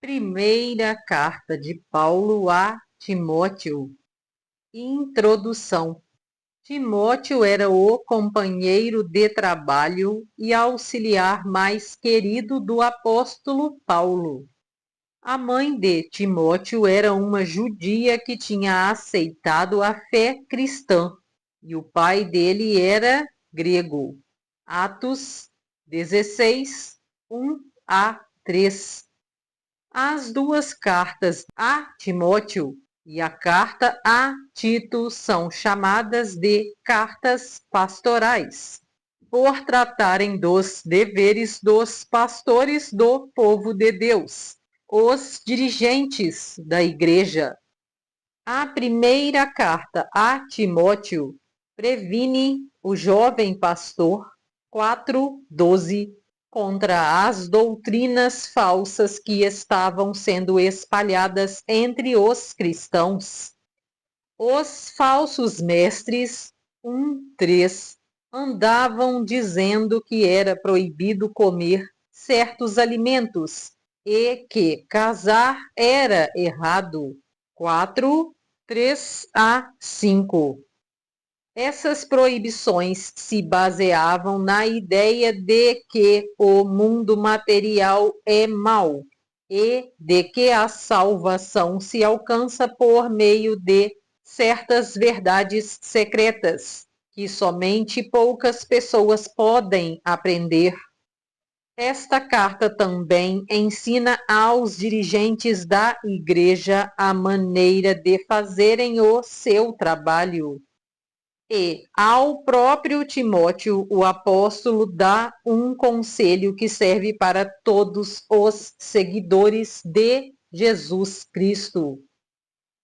Primeira carta de Paulo a Timóteo. Introdução. Timóteo era o companheiro de trabalho e auxiliar mais querido do apóstolo Paulo. A mãe de Timóteo era uma judia que tinha aceitado a fé cristã, e o pai dele era grego. Atos 16, 1 a 3. As duas cartas a Timóteo e a carta a Tito são chamadas de cartas pastorais, por tratarem dos deveres dos pastores do povo de Deus, os dirigentes da igreja. A primeira carta a Timóteo previne o jovem pastor 4:12 contra as doutrinas falsas que estavam sendo espalhadas entre os cristãos. Os falsos mestres 1:3 andavam dizendo que era proibido comer certos alimentos e que casar era errado. 4:3 a 5. Essas proibições se baseavam na ideia de que o mundo material é mau e de que a salvação se alcança por meio de certas verdades secretas que somente poucas pessoas podem aprender. Esta carta também ensina aos dirigentes da igreja a maneira de fazerem o seu trabalho. E ao próprio Timóteo, o apóstolo dá um conselho que serve para todos os seguidores de Jesus Cristo.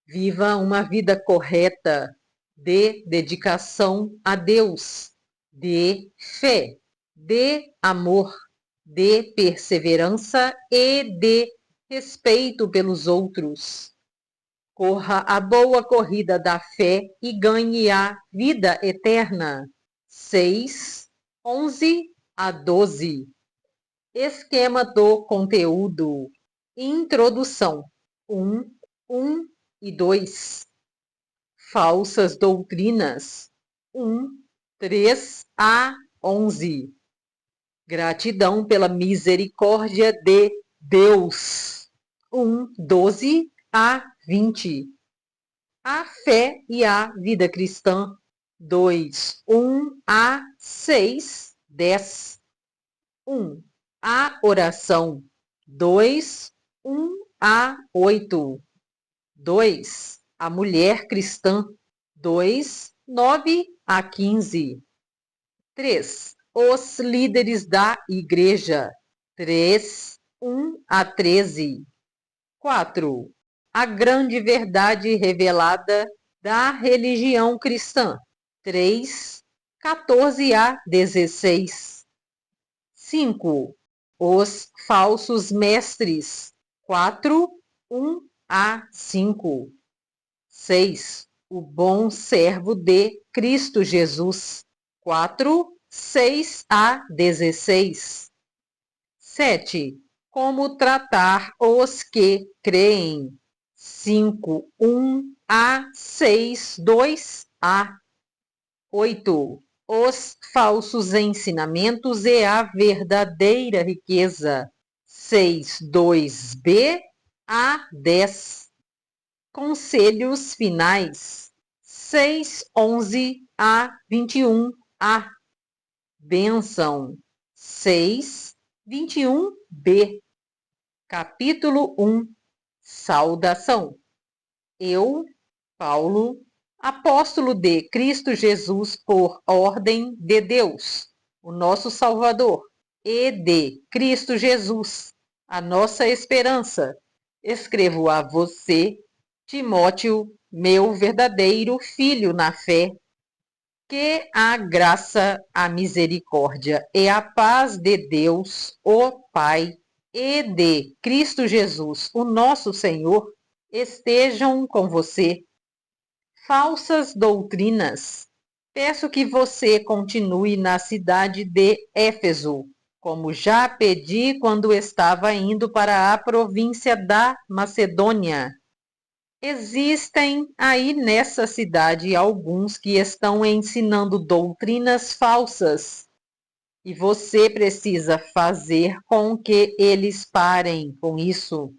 Viva uma vida correta, de dedicação a Deus, de fé, de amor, de perseverança e de respeito pelos outros. Corra a boa corrida da fé e ganhe a vida eterna. 6:11 a 12. Esquema do conteúdo. Introdução 1 e 2. Falsas doutrinas 3 a 11. Gratidão pela misericórdia de Deus 12 a 20. A fé e a vida cristã 1 a 6, 10. A oração 1 a 8. 2. A mulher cristã 9 a 15. 3. Os líderes da igreja 1 a 13. 4. A grande verdade revelada da religião cristã 14 a 16. 5. Os falsos mestres 1 a 5. 6. O bom servo de Cristo Jesus 6 a 16. 7. Como tratar os que creem 1 a 6, 2 a 8. Os falsos ensinamentos e a verdadeira riqueza 2b a 10. Conselhos finais 11 a 21a. Bênção 21b. Capítulo 1. Saudação. Eu, Paulo, apóstolo de Cristo Jesus por ordem de Deus, o nosso Salvador, e de Cristo Jesus, a nossa esperança, escrevo a você, Timóteo, meu verdadeiro filho na fé, que a graça, a misericórdia e a paz de Deus, o Pai, e de Cristo Jesus, o nosso Senhor, estejam com você. Falsas doutrinas. Peço que você continue na cidade de Éfeso, como já pedi quando estava indo para a província da Macedônia. Existem aí nessa cidade alguns que estão ensinando doutrinas falsas, e você precisa fazer com que eles parem com isso.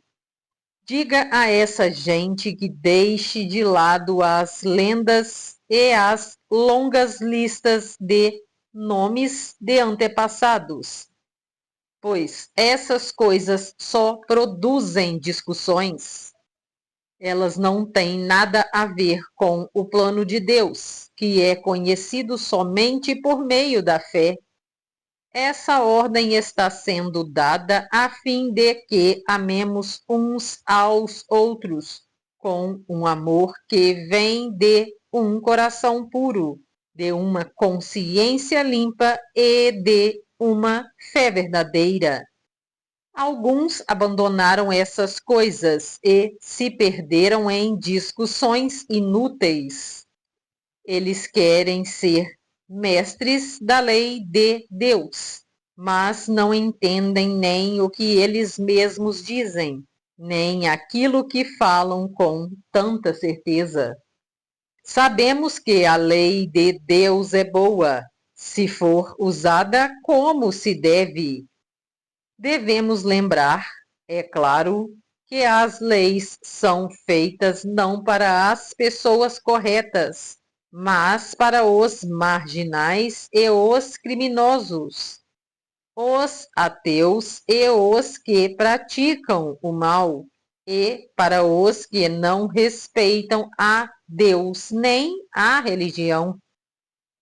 Diga a essa gente que deixe de lado as lendas e as longas listas de nomes de antepassados, pois essas coisas só produzem discussões. Elas não têm nada a ver com o plano de Deus, que é conhecido somente por meio da fé. Essa ordem está sendo dada a fim de que amemos uns aos outros com um amor que vem de um coração puro, de uma consciência limpa e de uma fé verdadeira. Alguns abandonaram essas coisas e se perderam em discussões inúteis. Eles querem ser mestres da lei de Deus, mas não entendem nem o que eles mesmos dizem, nem aquilo que falam com tanta certeza. Sabemos que a lei de Deus é boa, se for usada como se deve. Devemos lembrar, é claro, que as leis são feitas não para as pessoas corretas, mas para os marginais e os criminosos, os ateus e os que praticam o mal, e para os que não respeitam a Deus nem a religião.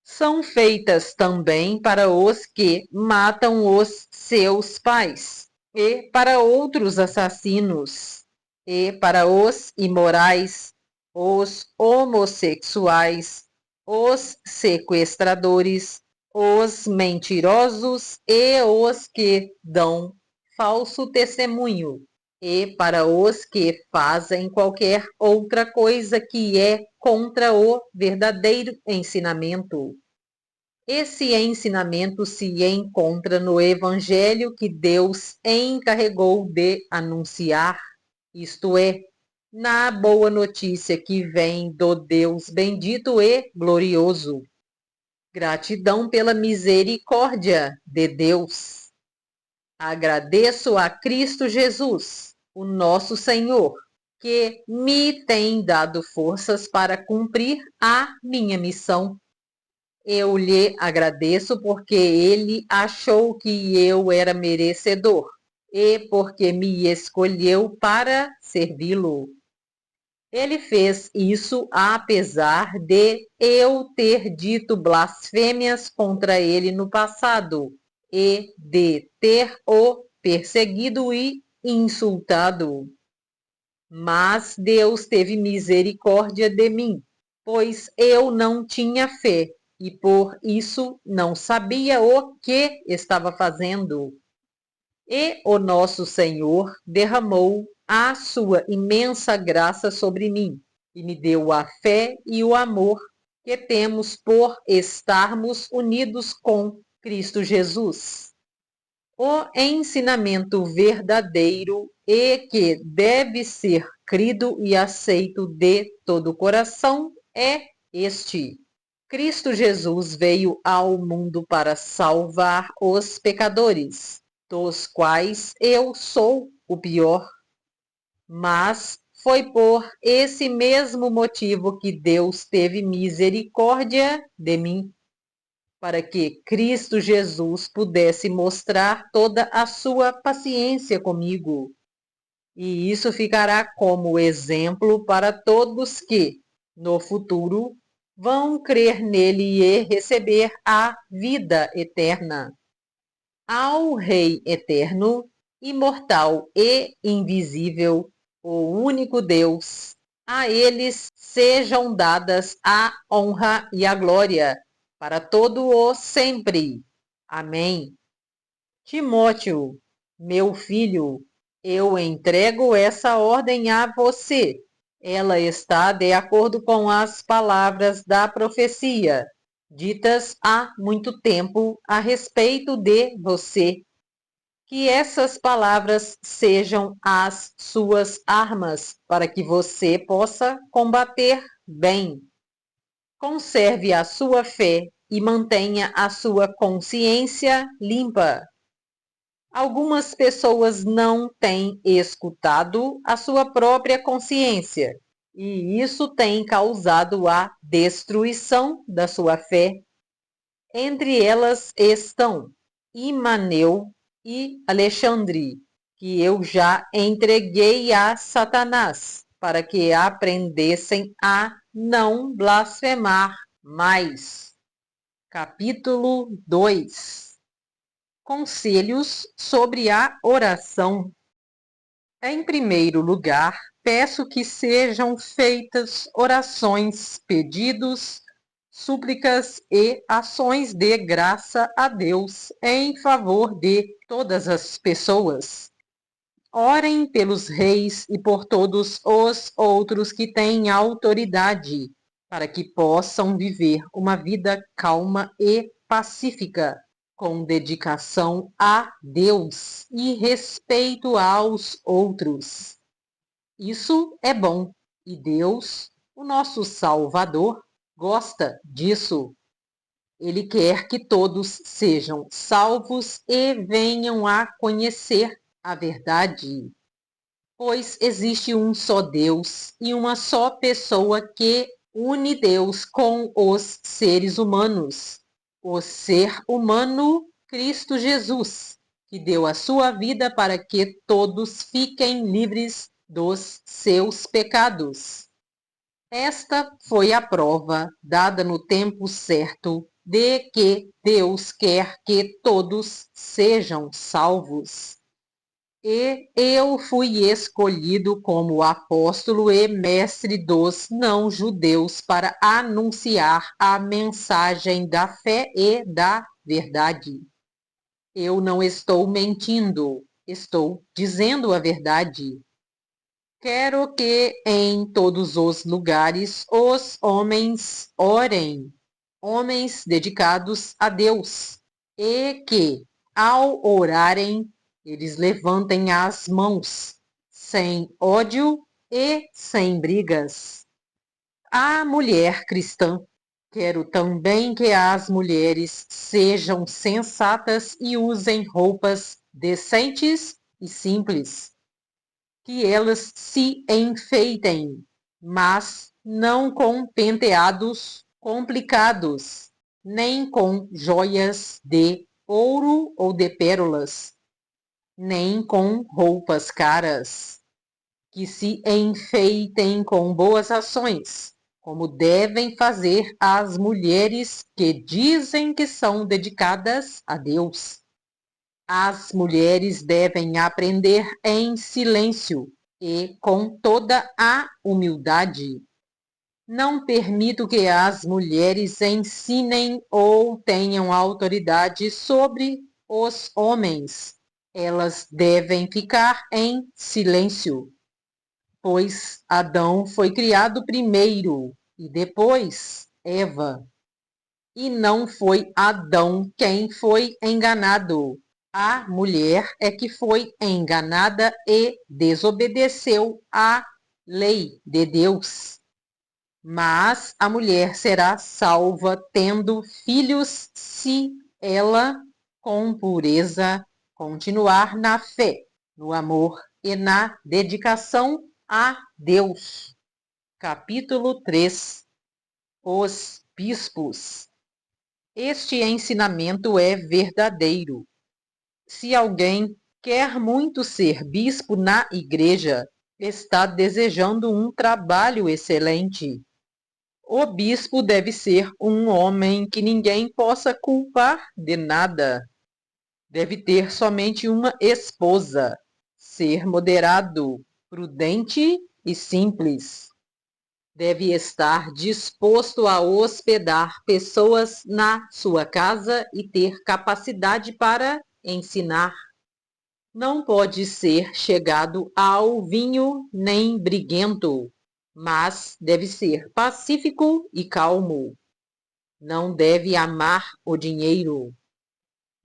São feitas também para os que matam os seus pais, e para outros assassinos, e para os imorais, os homossexuais, os sequestradores, os mentirosos e os que dão falso testemunho, e para os que fazem qualquer outra coisa que é contra o verdadeiro ensinamento. Esse ensinamento se encontra no Evangelho que Deus encarregou de anunciar, isto é, na boa notícia que vem do Deus bendito e glorioso. Gratidão pela misericórdia de Deus. Agradeço a Cristo Jesus, o nosso Senhor, que me tem dado forças para cumprir a minha missão. Eu lhe agradeço porque ele achou que eu era merecedor e porque me escolheu para servi-lo. Ele fez isso apesar de eu ter dito blasfêmias contra ele no passado e de ter o perseguido e insultado. Mas Deus teve misericórdia de mim, pois eu não tinha fé e por isso não sabia o que estava fazendo. E o nosso Senhor derramou a sua imensa graça sobre mim e me deu a fé e o amor que temos por estarmos unidos com Cristo Jesus. O ensinamento verdadeiro e que deve ser crido e aceito de todo o coração é este: Cristo Jesus veio ao mundo para salvar os pecadores, dos quais eu sou o pior. Mas foi por esse mesmo motivo que Deus teve misericórdia de mim, para que Cristo Jesus pudesse mostrar toda a sua paciência comigo. E isso ficará como exemplo para todos que, no futuro, vão crer nele e receber a vida eterna. Ao Rei eterno, imortal e invisível, o único Deus, a eles sejam dadas a honra e a glória, para todo o sempre. Amém. Timóteo, meu filho, eu entrego essa ordem a você. Ela está de acordo com as palavras da profecia, ditas há muito tempo a respeito de você, Que essas palavras sejam as suas armas para que você possa combater bem. Conserve a sua fé e mantenha a sua consciência limpa. Algumas pessoas não têm escutado a sua própria consciência, e isso tem causado a destruição da sua fé. Entre elas estão Imaneu e Alexandre, que eu já entreguei a Satanás, para que aprendessem a não blasfemar mais. Capítulo 2. Conselhos sobre a oração. Em primeiro lugar, peço que sejam feitas orações, pedidos, súplicas e ações de graça a Deus em favor de todas as pessoas. Orem pelos reis e por todos os outros que têm autoridade, para que possam viver uma vida calma e pacífica, com dedicação a Deus e respeito aos outros. Isso é bom, e Deus, o nosso Salvador, gosta disso. Ele quer que todos sejam salvos e venham a conhecer a verdade. Pois existe um só Deus e uma só pessoa que une Deus com os seres humanos. O ser humano, Cristo Jesus, que deu a sua vida para que todos fiquem livres dos seus pecados. Esta foi a prova dada no tempo certo de que Deus quer que todos sejam salvos. E eu fui escolhido como apóstolo e mestre dos não-judeus para anunciar a mensagem da fé e da verdade. Eu não estou mentindo, estou dizendo a verdade. Quero que em todos os lugares os homens orem, homens dedicados a Deus, e que, ao orarem, eles levantem as mãos, sem ódio e sem brigas. A mulher cristã, quero também que as mulheres sejam sensatas e usem roupas decentes e simples. Que elas se enfeitem, mas não com penteados complicados, nem com joias de ouro ou de pérolas, nem com roupas caras. Que se enfeitem com boas ações, como devem fazer as mulheres que dizem que são dedicadas a Deus. As mulheres devem aprender em silêncio e com toda a humildade. Não permito que as mulheres ensinem ou tenham autoridade sobre os homens. Elas devem ficar em silêncio, pois Adão foi criado primeiro e depois Eva. E não foi Adão quem foi enganado. A mulher é que foi enganada e desobedeceu à lei de Deus. Mas a mulher será salva tendo filhos se ela, com pureza, continuar na fé, no amor e na dedicação a Deus. Capítulo 3. Os bispos. Este ensinamento é verdadeiro. Se alguém quer muito ser bispo na igreja, está desejando um trabalho excelente. O bispo deve ser um homem que ninguém possa culpar de nada. Deve ter somente uma esposa, ser moderado, prudente e simples. Deve estar disposto a hospedar pessoas na sua casa e ter capacidade para ensinar. Não pode ser chegado ao vinho nem briguento, mas deve ser pacífico e calmo. Não deve amar o dinheiro.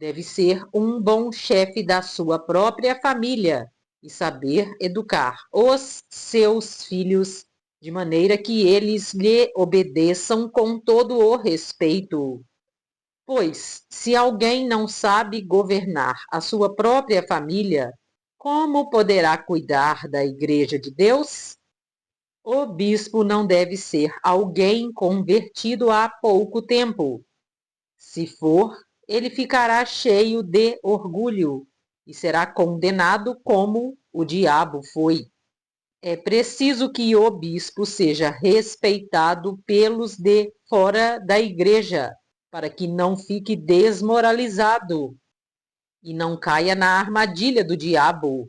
Deve ser um bom chefe da sua própria família e saber educar os seus filhos de maneira que eles lhe obedeçam com todo o respeito. Pois, se alguém não sabe governar a sua própria família, como poderá cuidar da Igreja de Deus? O bispo não deve ser alguém convertido há pouco tempo. Se for, ele ficará cheio de orgulho e será condenado como o diabo foi. É preciso que o bispo seja respeitado pelos de fora da igreja, para que não fique desmoralizado e não caia na armadilha do diabo.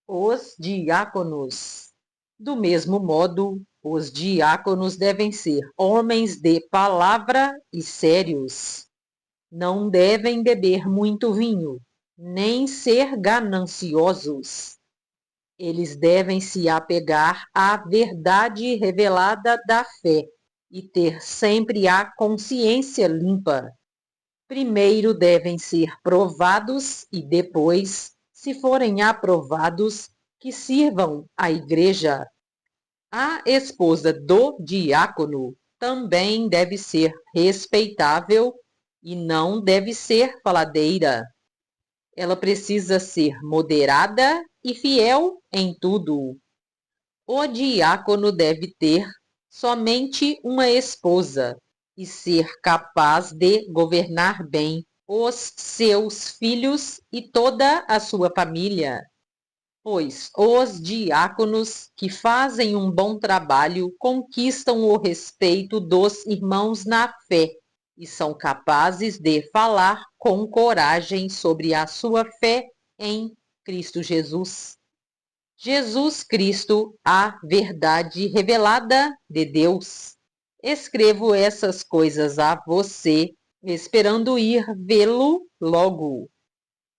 Os diáconos. Do mesmo modo, os diáconos devem ser homens de palavra e sérios. Não devem beber muito vinho, nem ser gananciosos. Eles devem se apegar à verdade revelada da fé e ter sempre a consciência limpa. Primeiro devem ser provados e depois, se forem aprovados, que sirvam a igreja. A esposa do diácono também deve ser respeitável e não deve ser faladeira. Ela precisa ser moderada e fiel em tudo. O diácono deve ter somente uma esposa e ser capaz de governar bem os seus filhos e toda a sua família. Pois os diáconos que fazem um bom trabalho conquistam o respeito dos irmãos na fé e são capazes de falar com coragem sobre a sua fé em Cristo Jesus. Jesus Cristo, a verdade revelada de Deus. Escrevo essas coisas a você, esperando ir vê-lo logo.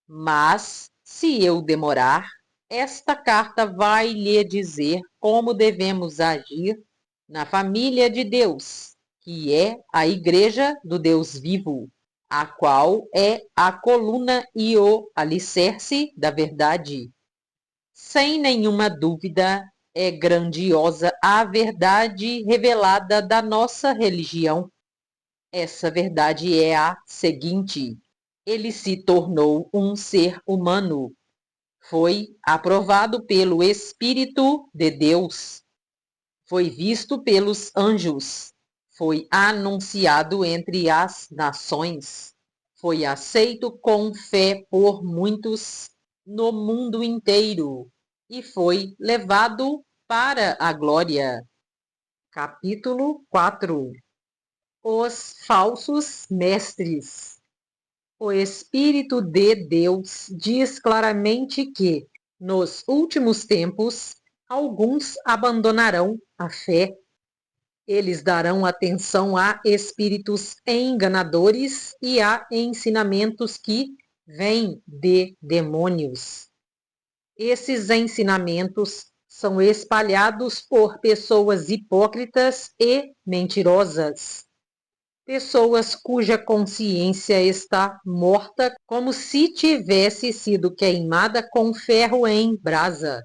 Mas, se eu demorar, esta carta vai lhe dizer como devemos agir na família de Deus, que é a Igreja do Deus vivo, a qual é a coluna e o alicerce da verdade. Sem nenhuma dúvida, é grandiosa a verdade revelada da nossa religião. Essa verdade é a seguinte: ele se tornou um ser humano. Foi aprovado pelo Espírito de Deus. Foi visto pelos anjos. Foi anunciado entre as nações. Foi aceito com fé por muitos no mundo inteiro e foi levado para a glória. Capítulo 4. Os falsos mestres. O Espírito de Deus diz claramente que, nos últimos tempos, alguns abandonarão a fé. Eles darão atenção a espíritos enganadores e a ensinamentos que vêm de demônios. Esses ensinamentos são espalhados por pessoas hipócritas e mentirosas. Pessoas cuja consciência está morta como se tivesse sido queimada com ferro em brasa.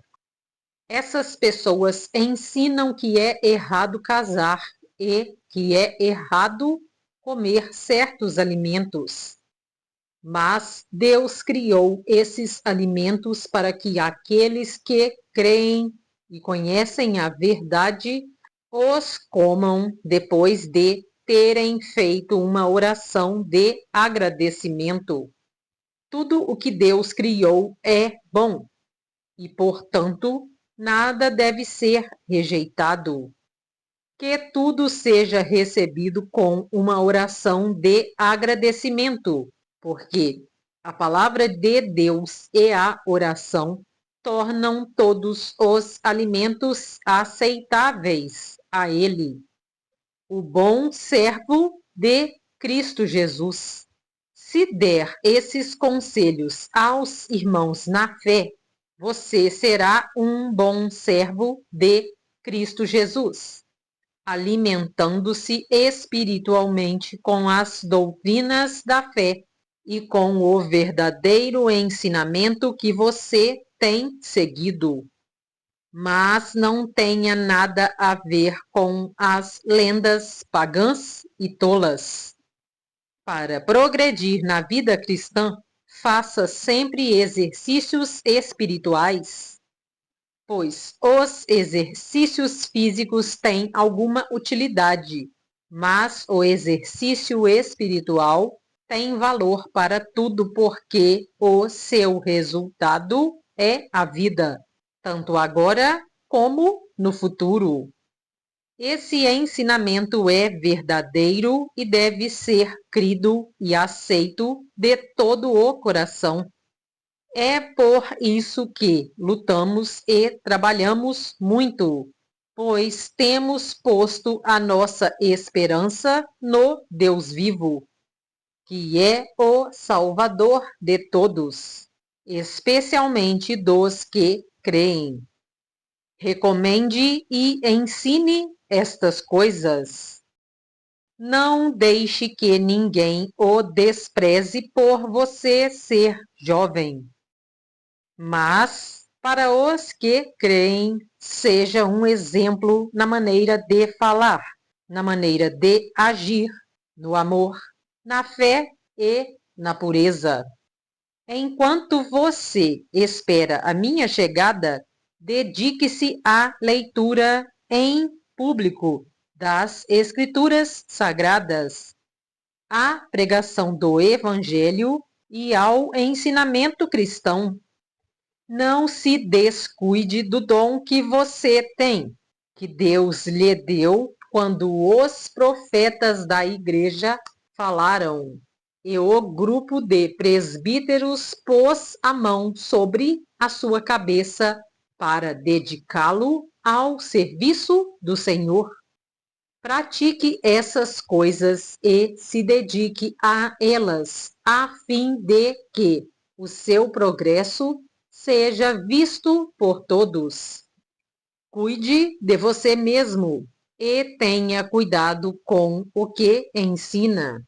Essas pessoas ensinam que é errado casar e que é errado comer certos alimentos. Mas Deus criou esses alimentos para que aqueles que creem e conhecem a verdade os comam depois de terem feito uma oração de agradecimento. Tudo o que Deus criou é bom e, portanto, nada deve ser rejeitado. Que tudo seja recebido com uma oração de agradecimento, porque a palavra de Deus e a oração tornam todos os alimentos aceitáveis a Ele. O bom servo de Cristo Jesus. Se der esses conselhos aos irmãos na fé, você será um bom servo de Cristo Jesus, alimentando-se espiritualmente com as doutrinas da fé e com o verdadeiro ensinamento que você tem seguido. Mas não tenha nada a ver com as lendas pagãs e tolas. Para progredir na vida cristã, faça sempre exercícios espirituais, pois os exercícios físicos têm alguma utilidade, mas o exercício espiritual tem valor para tudo porque o seu resultado é a vida, tanto agora como no futuro. Esse ensinamento é verdadeiro e deve ser crido e aceito de todo o coração. É por isso que lutamos e trabalhamos muito, pois temos posto a nossa esperança no Deus vivo, que é o Salvador de todos, especialmente dos que creem. Recomende e ensine estas coisas. Não deixe que ninguém o despreze por você ser jovem. Mas, para os que creem, seja um exemplo na maneira de falar, na maneira de agir, no amor, na fé e na pureza. Enquanto você espera a minha chegada, dedique-se à leitura em público das Escrituras Sagradas, à pregação do Evangelho e ao ensinamento cristão. Não se descuide do dom que você tem, que Deus lhe deu quando os profetas da igreja falaram. E o grupo de presbíteros pôs a mão sobre a sua cabeça para dedicá-lo ao serviço do Senhor. Pratique essas coisas e se dedique a elas, a fim de que o seu progresso seja visto por todos. Cuide de você mesmo e tenha cuidado com o que ensina.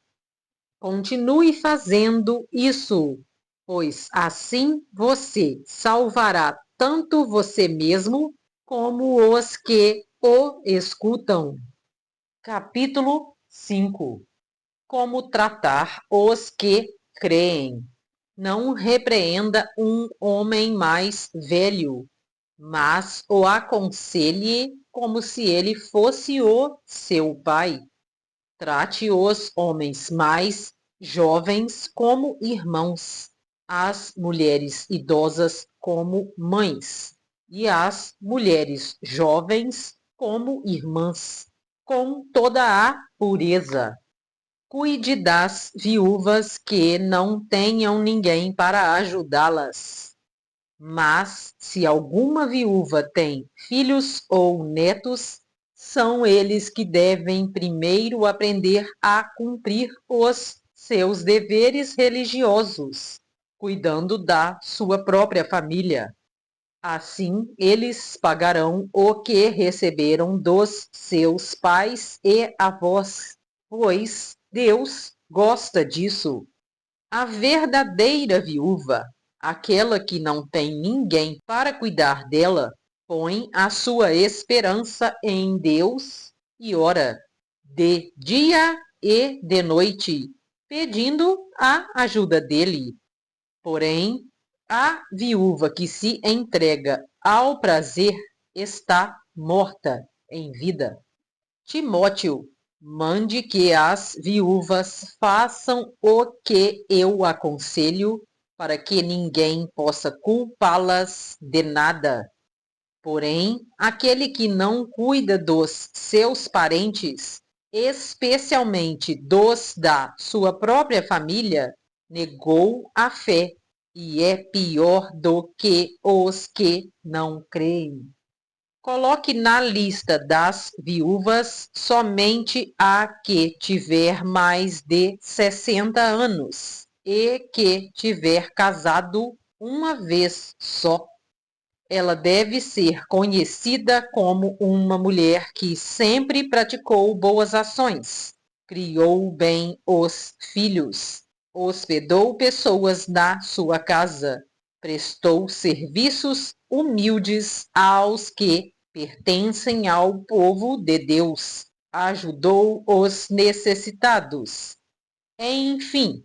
Continue fazendo isso, pois assim você salvará tanto você mesmo como os que o escutam. Capítulo 5. Como tratar os que creem. Não repreenda um homem mais velho, mas o aconselhe como se ele fosse o seu pai. Trate os homens mais jovens como irmãos, as mulheres idosas como mães, e as mulheres jovens como irmãs, com toda a pureza. Cuide das viúvas que não tenham ninguém para ajudá-las. Mas, se alguma viúva tem filhos ou netos, são eles que devem primeiro aprender a cumprir os seus deveres religiosos, cuidando da sua própria família. Assim, eles pagarão o que receberam dos seus pais e avós, pois Deus gosta disso. A verdadeira viúva, aquela que não tem ninguém para cuidar dela, põe a sua esperança em Deus e ora de dia e de noite, pedindo a ajuda dele. Porém, a viúva que se entrega ao prazer está morta em vida. Timóteo, mande que as viúvas façam o que eu aconselho, para que ninguém possa culpá-las de nada. Porém, aquele que não cuida dos seus parentes, especialmente dos da sua própria família, negou a fé e é pior do que os que não creem. Coloque na lista das viúvas somente a que tiver mais de 60 anos e que tiver casado uma vez só. Ela deve ser conhecida como uma mulher que sempre praticou boas ações, criou bem os filhos, hospedou pessoas na sua casa, prestou serviços humildes aos que pertencem ao povo de Deus, ajudou os necessitados. Enfim,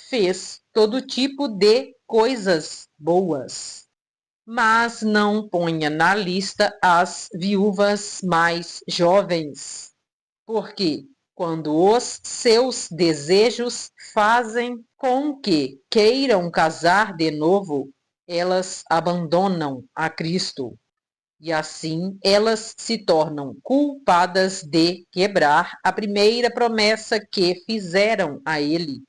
fez todo tipo de coisas boas. Mas não ponha na lista as viúvas mais jovens, porque quando os seus desejos fazem com que queiram casar de novo, elas abandonam a Cristo. E assim elas se tornam culpadas de quebrar a primeira promessa que fizeram a ele.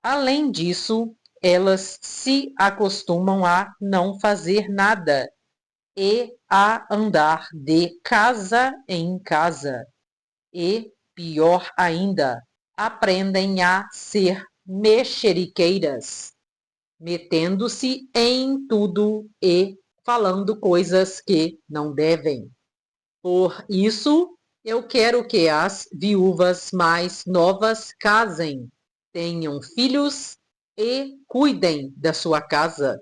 Além disso, elas se acostumam a não fazer nada e a andar de casa em casa. E, pior ainda, aprendem a ser mexeriqueiras, metendo-se em tudo e falando coisas que não devem. Por isso, eu quero que as viúvas mais novas casem, tenham filhos e cuidem da sua casa,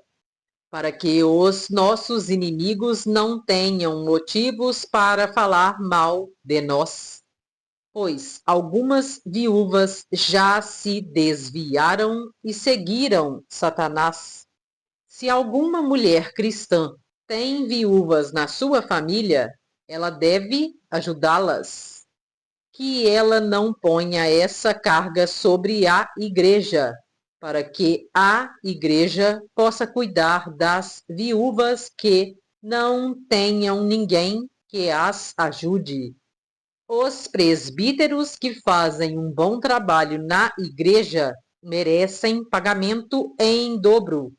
para que os nossos inimigos não tenham motivos para falar mal de nós. Pois algumas viúvas já se desviaram e seguiram Satanás. Se alguma mulher cristã tem viúvas na sua família, ela deve ajudá-las. Que ela não ponha essa carga sobre a igreja, para que a igreja possa cuidar das viúvas que não tenham ninguém que as ajude. Os presbíteros que fazem um bom trabalho na igreja merecem pagamento em dobro,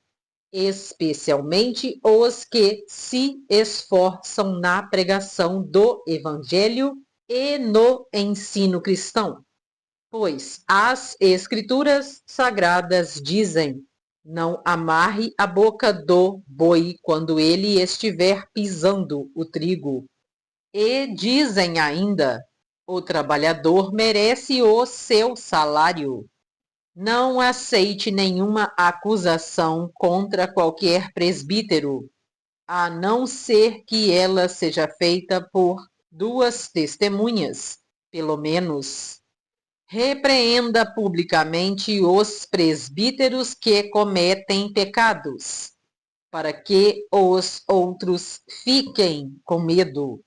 especialmente os que se esforçam na pregação do Evangelho e no ensino cristão. Pois as Escrituras Sagradas dizem: não amarre a boca do boi quando ele estiver pisando o trigo. E dizem ainda: o trabalhador merece o seu salário. Não aceite nenhuma acusação contra qualquer presbítero, a não ser que ela seja feita por 2 testemunhas, pelo menos. Repreenda publicamente os presbíteros que cometem pecados, para que os outros fiquem com medo.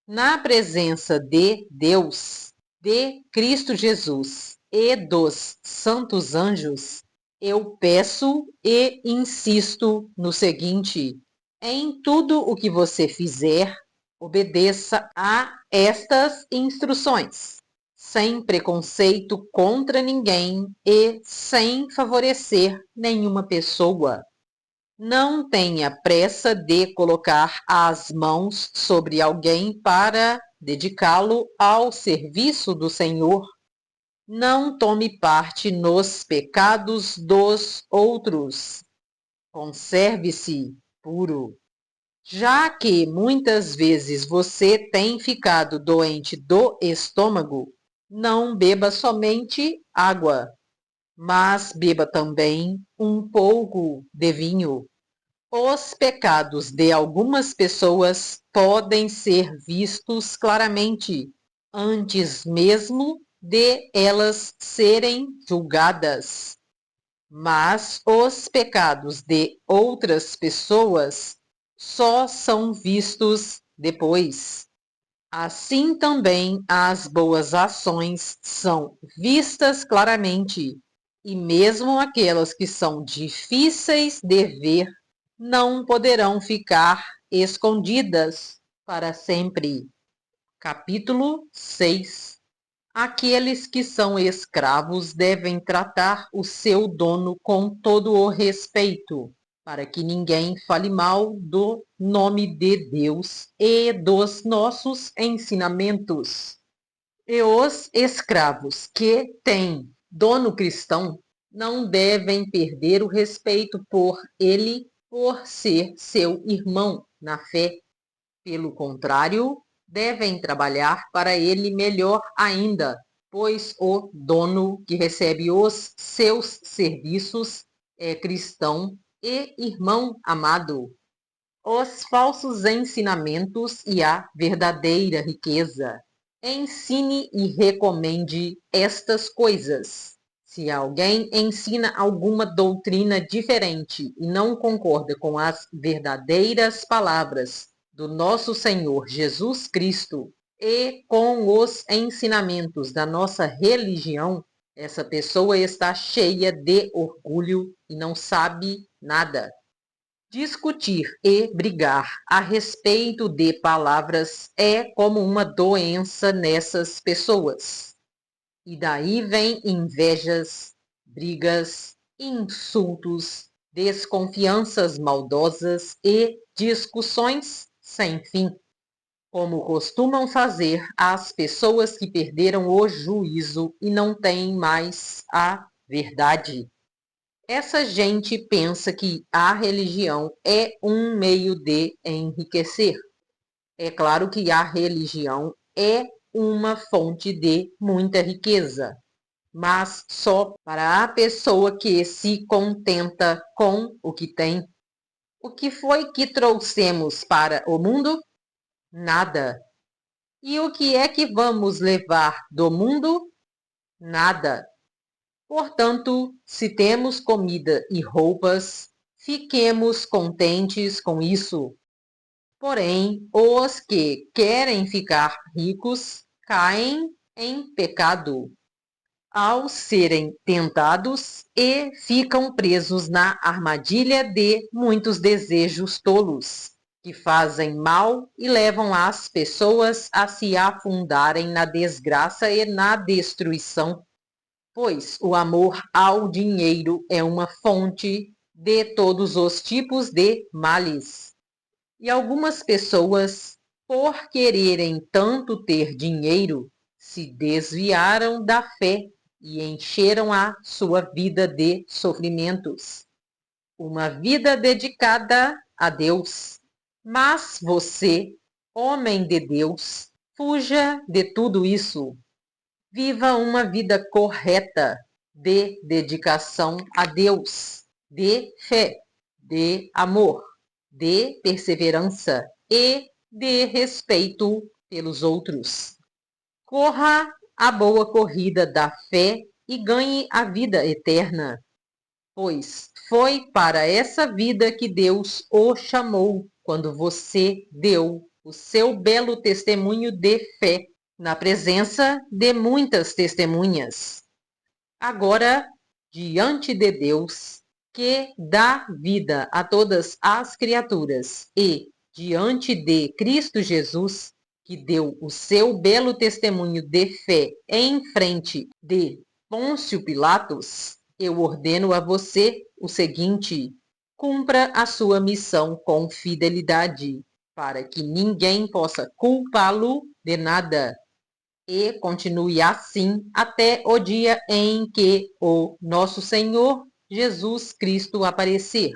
Na presença de Deus, de Cristo Jesus e dos santos anjos, eu peço e insisto no seguinte: em tudo o que você fizer, obedeça a estas instruções, sem preconceito contra ninguém e sem favorecer nenhuma pessoa. Não tenha pressa de colocar as mãos sobre alguém para dedicá-lo ao serviço do Senhor. Não tome parte nos pecados dos outros. Conserve-se puro. Já que muitas vezes você tem ficado doente do estômago, não beba somente água, mas beba também um pouco de vinho. Os pecados de algumas pessoas podem ser vistos claramente, antes mesmo de elas serem julgadas. Mas os pecados de outras pessoas só são vistos depois. Assim também as boas ações são vistas claramente, e mesmo aquelas que são difíceis de ver não poderão ficar escondidas para sempre. Capítulo 6. Aqueles que são escravos devem tratar o seu dono com todo o respeito, para que ninguém fale mal do nome de Deus e dos nossos ensinamentos. E os escravos que têm dono cristão não devem perder o respeito por ele, por ser seu irmão na fé. Pelo contrário, devem trabalhar para ele melhor ainda, pois o dono que recebe os seus serviços é cristão e irmão amado. Os falsos ensinamentos e a verdadeira riqueza. Ensine e recomende estas coisas. Se alguém ensina alguma doutrina diferente e não concorda com as verdadeiras palavras do nosso Senhor Jesus Cristo e com os ensinamentos da nossa religião, essa pessoa está cheia de orgulho e não sabe nada. Discutir e brigar a respeito de palavras é como uma doença nessas pessoas. E daí vem invejas, brigas, insultos, desconfianças maldosas e discussões sem fim, como costumam fazer as pessoas que perderam o juízo e não têm mais a verdade. Essa gente pensa que a religião é um meio de enriquecer. É claro que a religião é uma fonte de muita riqueza, mas só para a pessoa que se contenta com o que tem. O que foi que trouxemos para o mundo? Nada. E o que é que vamos levar do mundo? Nada. Portanto, se temos comida e roupas, fiquemos contentes com isso. Porém, os que querem ficar ricos caem em pecado ao serem tentados e ficam presos na armadilha de muitos desejos tolos, que fazem mal e levam as pessoas a se afundarem na desgraça e na destruição. Pois o amor ao dinheiro é uma fonte de todos os tipos de males. E algumas pessoas, por quererem tanto ter dinheiro, se desviaram da fé e encheram a sua vida de sofrimentos. Uma vida dedicada a Deus. Mas você, homem de Deus, fuja de tudo isso. Viva uma vida correta de dedicação a Deus, de fé, de amor, de perseverança e de respeito pelos outros. Corra a boa corrida da fé e ganhe a vida eterna, pois foi para essa vida que Deus o chamou quando você deu o seu belo testemunho de fé na presença de muitas testemunhas. Agora, diante de Deus, que dá vida a todas as criaturas, e diante de Cristo Jesus, que deu o seu belo testemunho de fé em frente de Pôncio Pilatos, eu ordeno a você o seguinte: cumpra a sua missão com fidelidade, para que ninguém possa culpá-lo de nada. E continue assim até o dia em que o nosso Senhor Jesus Cristo aparecer.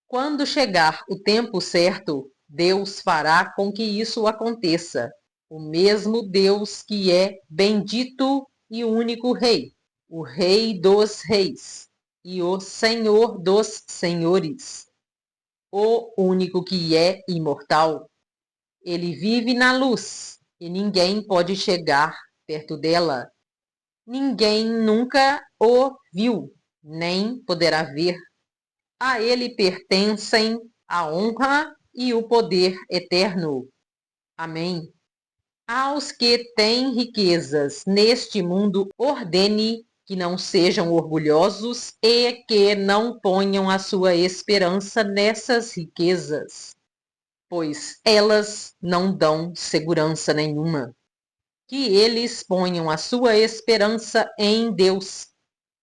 Quando chegar o tempo certo, Deus fará com que isso aconteça. O mesmo Deus que é bendito e único Rei, o Rei dos Reis e o Senhor dos Senhores, o único que é imortal. Ele vive na luz e ninguém pode chegar perto dela. Ninguém nunca o viu, nem poderá ver. A ele pertencem a honra e o poder eterno. Amém. Aos que têm riquezas neste mundo, ordene que não sejam orgulhosos e que não ponham a sua esperança nessas riquezas, pois elas não dão segurança nenhuma. Que eles ponham a sua esperança em Deus,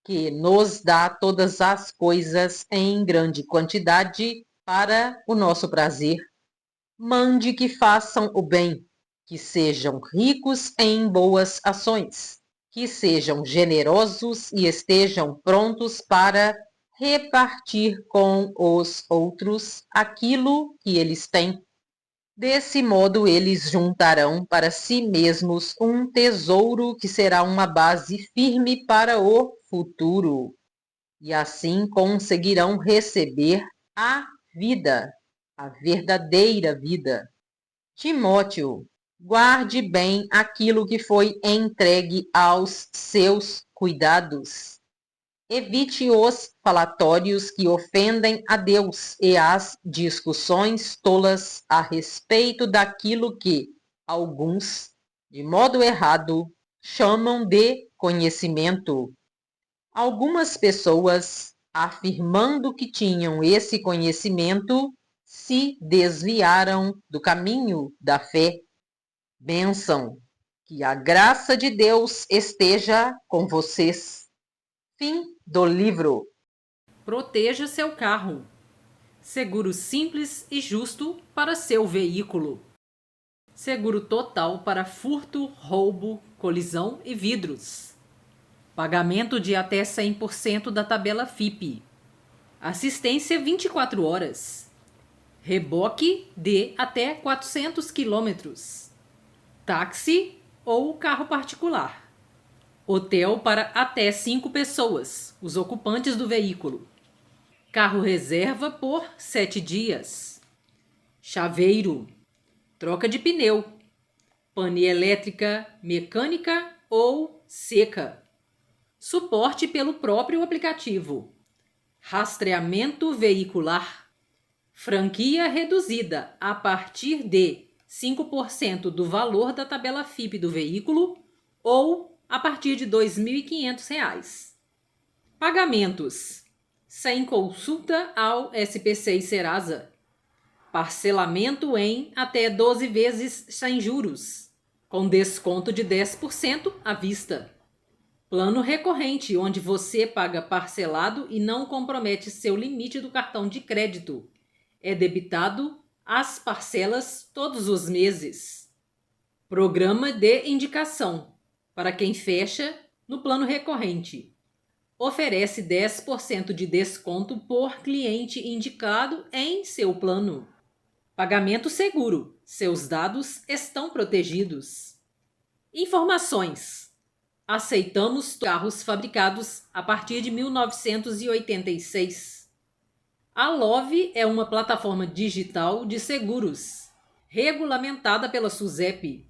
que nos dá todas as coisas em grande quantidade para o nosso prazer. Mande que façam o bem, que sejam ricos em boas ações, que sejam generosos e estejam prontos para repartir com os outros aquilo que eles têm. Desse modo, eles juntarão para si mesmos um tesouro que será uma base firme para o futuro, e assim conseguirão receber a vida, a verdadeira vida. Timóteo, guarde bem aquilo que foi entregue aos seus cuidados. Evite os falatórios que ofendem a Deus e as discussões tolas a respeito daquilo que alguns, de modo errado, chamam de conhecimento. Algumas pessoas, afirmando que tinham esse conhecimento, se desviaram do caminho da fé. Bênção, que a graça de Deus esteja com vocês. Fim do livro. Proteja seu carro. Seguro simples e justo para seu veículo. Seguro total para furto, roubo, colisão e vidros. Pagamento de até 100% da tabela FIPE. Assistência 24 horas. Reboque de até 400 km. Táxi ou carro particular. Hotel para até 5 pessoas, os ocupantes do veículo. Carro reserva por 7 dias. Chaveiro. Troca de pneu. Pane elétrica, mecânica ou seca. Suporte pelo próprio aplicativo. Rastreamento veicular. Franquia reduzida a partir de 5% do valor da tabela FIPE do veículo ou a partir de R$ 2.500. Pagamentos. Sem consulta ao SPC e Serasa. Parcelamento em até 12 vezes sem juros, com desconto de 10% à vista. Plano recorrente, onde você paga parcelado e não compromete seu limite do cartão de crédito. É debitado as parcelas todos os meses. Programa de indicação, para quem fecha no plano recorrente. Oferece 10% de desconto por cliente indicado em seu plano. Pagamento seguro. Seus dados estão protegidos. Informações. Aceitamos carros fabricados a partir de 1986. A Love é uma plataforma digital de seguros, regulamentada pela SUSEP.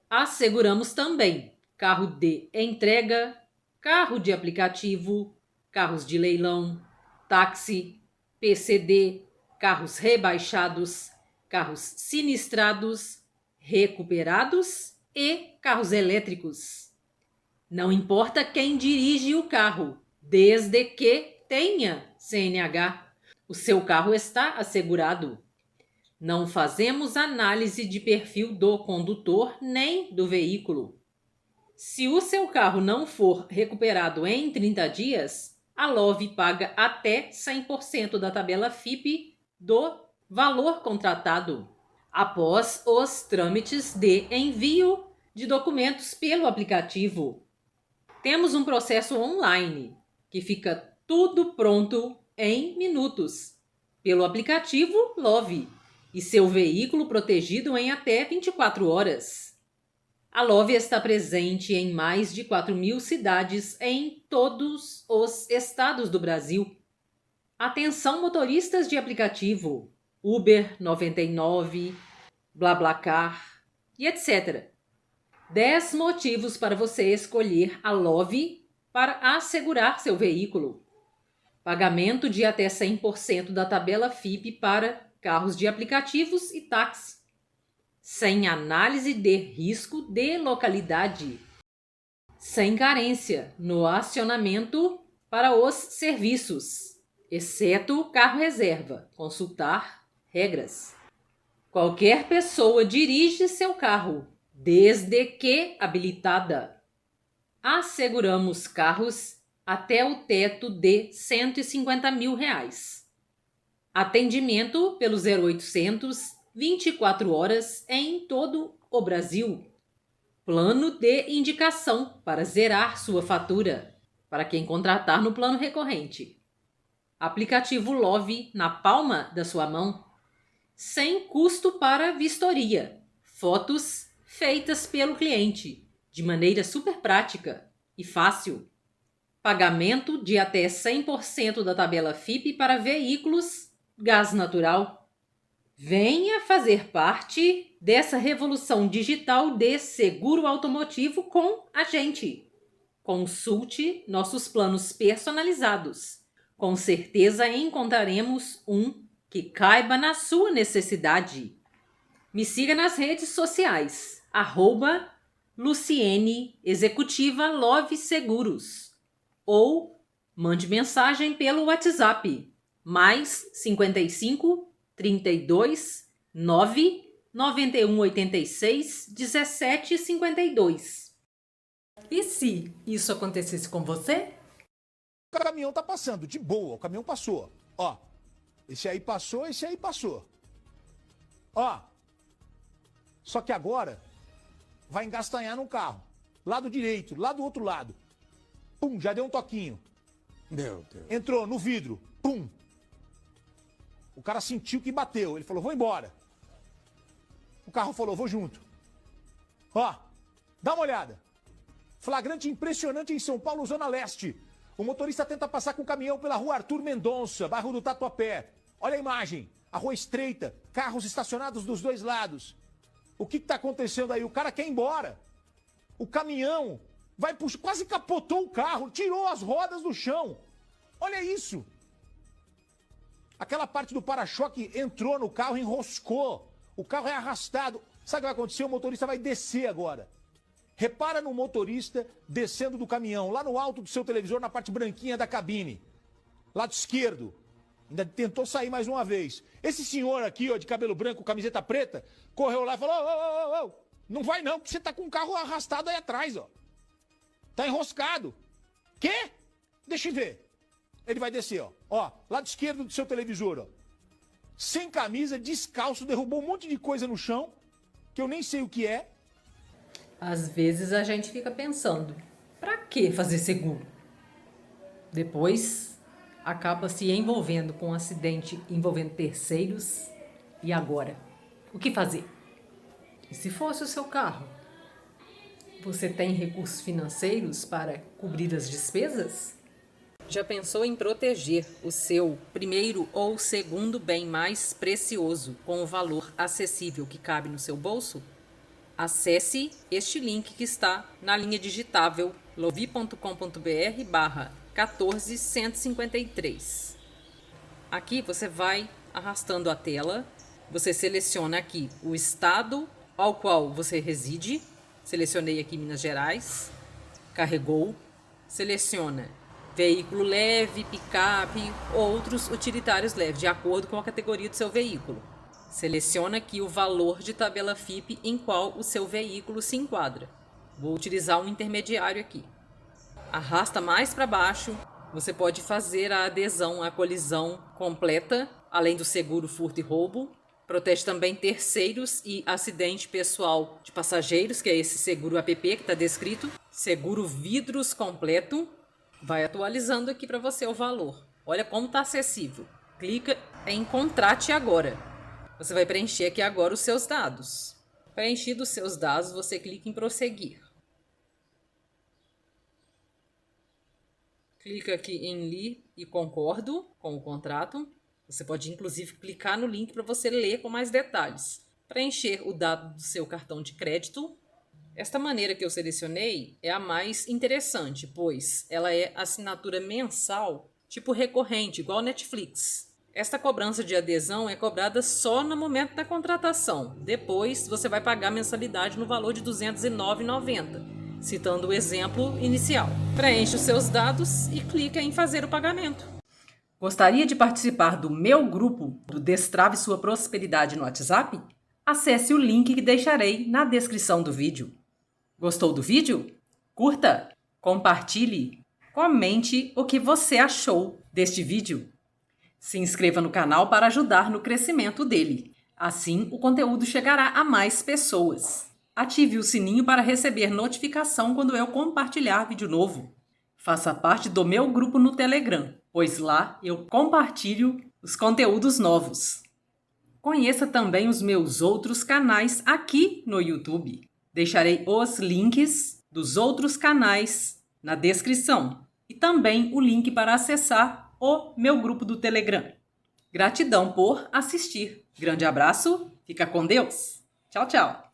Asseguramos também carro de entrega, carro de aplicativo, carros de leilão, táxi, PCD, carros rebaixados, carros sinistrados, recuperados e carros elétricos. Não importa quem dirige o carro, desde que tenha CNH, o seu carro está assegurado. Não fazemos análise de perfil do condutor nem do veículo. Se o seu carro não for recuperado em 30 dias, a Love paga até 100% da tabela FIPE do valor contratado, após os trâmites de envio de documentos pelo aplicativo. Temos um processo online, que fica tudo pronto em minutos, pelo aplicativo Love, e seu veículo protegido em até 24 horas. A Love está presente em mais de 4.000 cidades em todos os estados do Brasil. Atenção motoristas de aplicativo, Uber 99, BlaBlaCar e etc. 10 motivos para você escolher a Love para assegurar seu veículo. Pagamento de até 100% da tabela FIPE para carros de aplicativos e táxi. Sem análise de risco de localidade. Sem carência no acionamento para os serviços, exceto carro reserva. Consultar regras. Qualquer pessoa dirige seu carro, desde que habilitada. Asseguramos carros até o teto de R$ 150 mil. Atendimento pelo 0800 24 horas em todo o Brasil. Plano de indicação para zerar sua fatura, para quem contratar no plano recorrente. Aplicativo Love na palma da sua mão. sem custo para vistoria. Fotos feitas pelo cliente, de maneira super prática e fácil. Pagamento de até 100% da tabela FIPE para veículos gás natural. Venha fazer parte dessa revolução digital de seguro automotivo com a gente. Consulte nossos planos personalizados. Com certeza encontraremos um que caiba na sua necessidade. Me siga nas redes sociais, @Luciene Executiva Love Seguros, ou mande mensagem pelo WhatsApp, mais 55 32 9 91 86 17 52. E se isso acontecesse com você? O caminhão tá passando, de boa, o caminhão passou. Ó, esse aí passou, esse aí passou. Ó, só que agora vai engastanhar no carro. Lado direito, lá do outro lado. Pum, já deu um toquinho. Meu Deus. Entrou no vidro, pum. O cara sentiu que bateu, ele falou, vou embora. O carro falou, vou junto. Ó, dá uma olhada. Flagrante impressionante em São Paulo, Zona Leste. O motorista tenta passar com o caminhão pela rua Arthur Mendonça, bairro do Tatuapé. Olha a imagem. A rua estreita, carros estacionados dos dois lados. O que está acontecendo aí? O cara quer ir embora. O caminhão vai puxar, quase capotou o carro, tirou as rodas do chão. Olha isso. Aquela parte do para-choque entrou no carro, enroscou. O carro é arrastado. Sabe o que vai acontecer? O motorista vai descer agora. Repara no motorista descendo do caminhão, lá no alto do seu televisor, na parte branquinha da cabine. Lado esquerdo. Ainda tentou sair mais uma vez. Esse senhor aqui, ó, de cabelo branco, camiseta preta, correu lá e falou, ô, não vai não, porque você tá com o carro arrastado aí atrás, ó. Tá enroscado. Quê? Deixa eu ver. Ele vai descer, ó. Ó, lado esquerdo do seu televisor, ó. Sem camisa, descalço, derrubou um monte de coisa no chão, que eu nem sei o que é. Às vezes a gente fica pensando, para que fazer seguro? Depois acaba se envolvendo com um acidente envolvendo terceiros. E agora? O que fazer? E se fosse o seu carro? Você tem recursos financeiros para cobrir as despesas? Já pensou em proteger o seu primeiro ou segundo bem mais precioso com o valor acessível que cabe no seu bolso? Acesse este link que está na linha digitável lovi.com.br/14153. Aqui você vai arrastando a tela, você seleciona aqui o estado ao qual você reside, selecionei aqui Minas Gerais, carregou, seleciona veículo leve, picape, outros utilitários leves, de acordo com a categoria do seu veículo. Seleciona aqui o valor de tabela FIPE em qual o seu veículo se enquadra. Vou utilizar um intermediário aqui. Arrasta mais para baixo. Você pode fazer a adesão à colisão completa, além do seguro furto e roubo. Protege também terceiros e acidente pessoal de passageiros, que é esse seguro APP que está descrito. Seguro vidros completo. Vai atualizando aqui para você o valor. Olha como está acessível. Clica em Contrate agora. Você vai preencher aqui agora os seus dados. Preenchidos os seus dados, você clica em prosseguir. Clica aqui em li e concordo com o contrato. Você pode inclusive clicar no link para você ler com mais detalhes. Preencher o dado do seu cartão de crédito. Esta maneira que eu selecionei é a mais interessante, pois ela é assinatura mensal, tipo recorrente, igual Netflix. Esta cobrança de adesão é cobrada só no momento da contratação. Depois, você vai pagar a mensalidade no valor de R$ 209,90, citando o exemplo inicial. Preencha os seus dados e clica em fazer o pagamento. Gostaria de participar do meu grupo do Destrave Sua Prosperidade no WhatsApp? Acesse o link que deixarei na descrição do vídeo. Gostou do vídeo? Curta, compartilhe, comente o que você achou deste vídeo. Se inscreva no canal para ajudar no crescimento dele. Assim, o conteúdo chegará a mais pessoas. Ative o sininho para receber notificação quando eu compartilhar vídeo novo. Faça parte do meu grupo no Telegram, pois lá eu compartilho os conteúdos novos. Conheça também os meus outros canais aqui no YouTube. Deixarei os links dos outros canais na descrição e também o link para acessar o meu grupo do Telegram. Gratidão por assistir. Grande abraço, fica com Deus. Tchau, tchau.